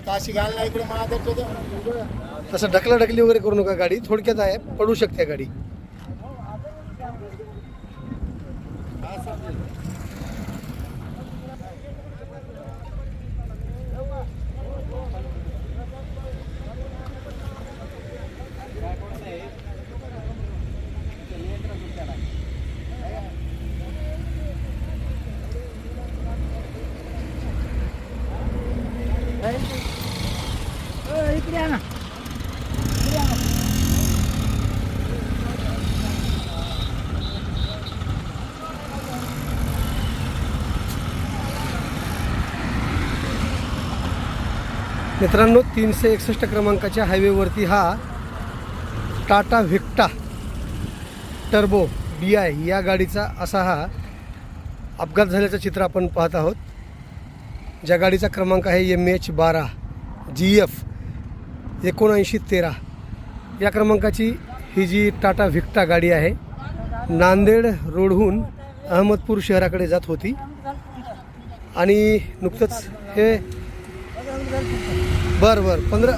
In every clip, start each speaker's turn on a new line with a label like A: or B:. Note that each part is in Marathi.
A: काशी घालना इकडे महादेव
B: तसं ढकलाढकली वगैरे करू नका, गाडी थोडक्यात आहे, पडू शकते गाडी.
C: इकडे ना
B: मित्रांनो, 361 क्रमांकाच्या हायवेवरती हा टाटा व्हिक्टा टर्बो DI या गाडीचा असा हा अपघात झाल्याचं चित्र आपण पाहत आहोत. ज्या गाडीचा क्रमांक आहे MH12 GF 7913 या क्रमांकाची ही जी टाटा व्हिक्टा गाडी आहे, नांदेड रोडहून अहमदपूर शहराकडे जात होती. आणि नुकतंच हे बरं 15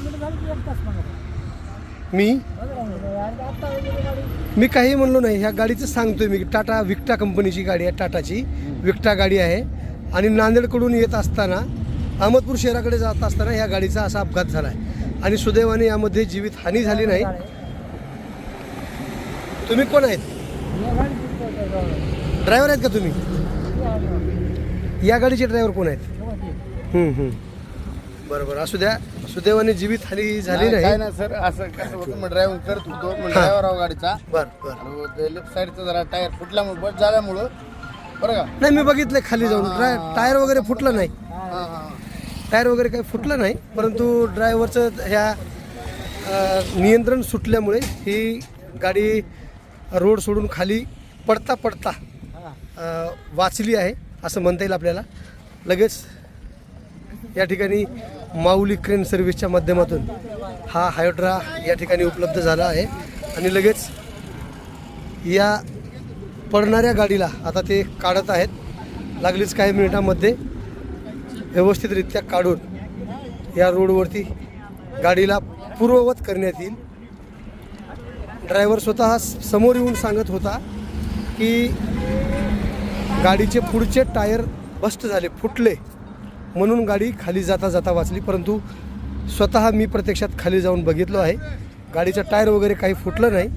B: मी काही म्हणलो नाही, ह्या गाडीचं सांगतोय मी. टाटा व्हिक्टा कंपनीची गाडी आहे, टाटाची व्हिक्टा गाडी आहे. आणि नांदेडकडून येत असताना अहमदपूर शहराकडे जात असताना ह्या गाडीचा असा अपघात झाला आहे. आणि सुदैवाने यामध्ये जीवितहानी झाली नाही. तुम्ही कोण आहेत? ड्रायव्हर आहेत का तुम्ही? या गाडीचे ड्रायव्हर कोण आहेत? बरोबर, असू द्या. सुदैवाने जीवितहानी झाली नाही
A: ना सर. असं कसं होतं, मग ड्रायव्हिंग करत होतो, मग ड्रायव्हर आहो गाडीचा.
B: बरं
A: लेफ्ट साईडचा जरा टायर फुटल्यामुळे बस झाल्यामुळं बरं का.
B: नाही, मी बघितलं खाली जाऊन. टायर वगैरे फुटलं नाही, टायर वगैरे काही फुटलं नाही, परंतु ड्रायव्हरचं ह्या नियंत्रण सुटल्यामुळे ही गाडी रोड सोडून खाली पडता पडता वाचली आहे असं म्हणता येईल आपल्याला. लगेच या ठिकाणी माऊली क्रेन सर्व्हिसच्या माध्यमातून हा हायड्रा या ठिकाणी उपलब्ध झाला आहे. आणि लगेच या पडणाऱ्या गाडीला आता ते काढत आहेत. लागलीच काही मिनिटांमध्ये व्यवस्थितरित्या काढून या रोडवरती गाडीला पूर्ववत करण्यात येईल. ड्रायव्हर स्वतः समोर येऊन सांगत होता की गाडीचे पुढचे टायर बस्ट झाले, फुटले, म्हणून गाडी खाली जाता जाता वाचली. परंतु स्वतः मी प्रत्यक्षात खाली जाऊन बघितलो आहे. गाडीचं टायर वगैरे काही फुटलं नाही,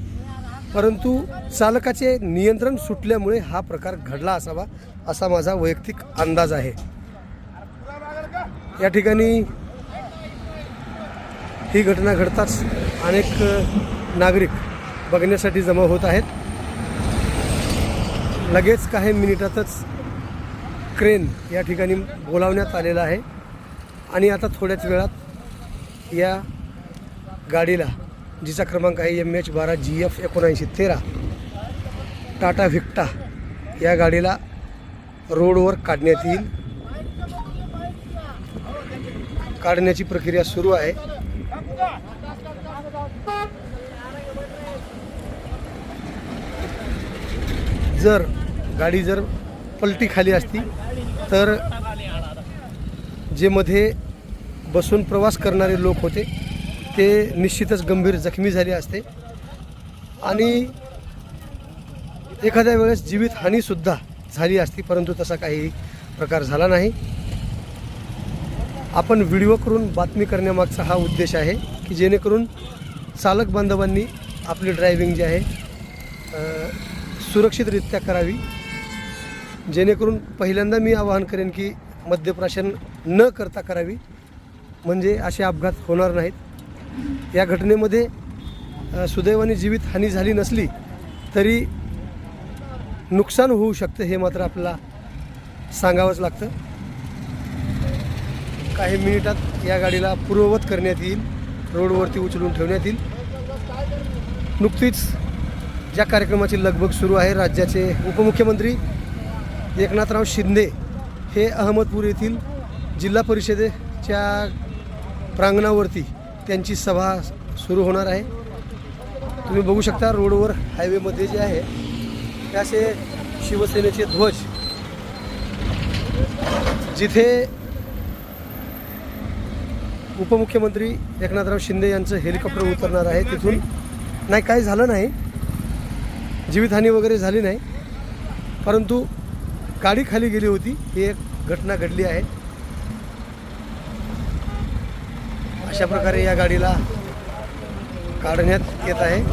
B: परंतु चालकाचे नियंत्रण सुटल्यामुळे हा प्रकार घडला असावा असा माझा वैयक्तिक अंदाज आहे. या ठिकाणी ही घटना घडताच अनेक नागरिक बघण्यासाठी जमा होत आहेत. लगेच काही मिनिटातच क्रेन या ठिकाणी बोलावण्यात आलेला आहे. आणि आता थोड्याच वेळात या गाडीला, जिचा क्रमांक आहे MH12 GF 7913 टाटा व्हिक्टा, या गाडीला रोडवर काढण्यात येईल. काढण्याची प्रक्रिया सुरू आहे. जर गाडी पलटी खाली असती तर जे मध्ये बसून प्रवास करणारे लोक होते ते निश्चितच गंभीर जखमी झाले असते आणि एखाद्या वेळेस जीवितहानीसुद्धा झाली असती. परंतु तसा काही प्रकार झाला नाही. आपण व्हिडिओ करून बातमी करण्यामागचा हा उद्देश आहे की जेणेकरून चालक बांधवांनी आपली ड्रायव्हिंग जी आहे सुरक्षितरित्या करावी. जेणेकरून पहिल्यांदा मी आवाहन करेन की मद्यप्राशन न करता करावी, म्हणजे असे अपघात होणार नाहीत. या घटनेमध्ये सुदैवाने जीवितहानी झाली नसली तरी नुकसान होऊ शकतं, हे मात्र आपल्याला सांगावंच लागतं. काही मिनिटात या गाडीला पूर्ववत करण्यात येईल, रोडवरती उचलून ठेवण्यात येईल. नुकतीच ज्या कार्यक्रमाची लगबग सुरू आहे, राज्याचे उपमुख्यमंत्री एकनाथराव शिंदे हे अहमदपूर येथील जिल्हा परिषदेच्या प्रांगणावरती त्यांची सभा सुरू होणार आहे. तुम्ही बघू शकता रोडवर हायवेमध्ये जे आहे ते असे शिवसेनेचे ध्वज, जिथे उपमुख्यमंत्री एकनाथराव शिंदे यांचं हेलिकॉप्टर उतरणार आहे तिथून नाही, काही झालं नाही, जीवितहानी वगैरे झाली नाही, परंतु गाडी खाली गेली होती, ही एक घटना घडली आहे. अशा प्रकारे या गाडीला काढण्यात येत आहे.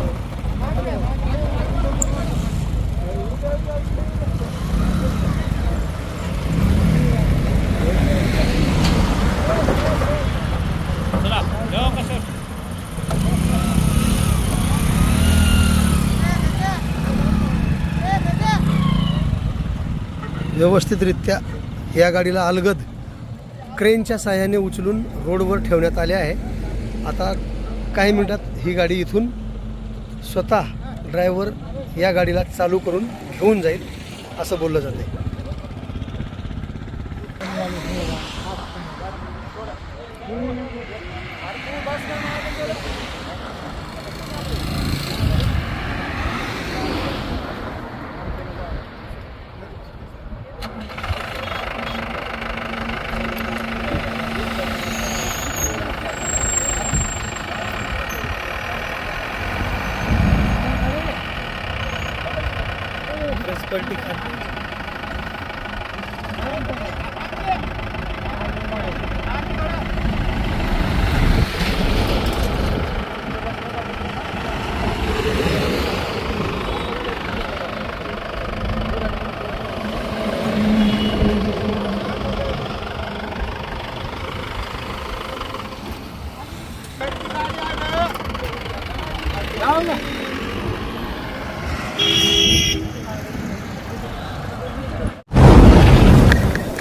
B: व्यवस्थितरित्या या गाडीला अलगद क्रेनच्या साहाय्याने उचलून रोडवर ठेवण्यात आले आहे. आता काही मिनिटात ही गाडी इथून स्वतः ड्रायव्हर या गाडीला चालू करून घेऊन जाईल असं बोललं जातं आहे.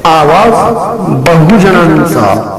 C: आवाज बहुजनांचा.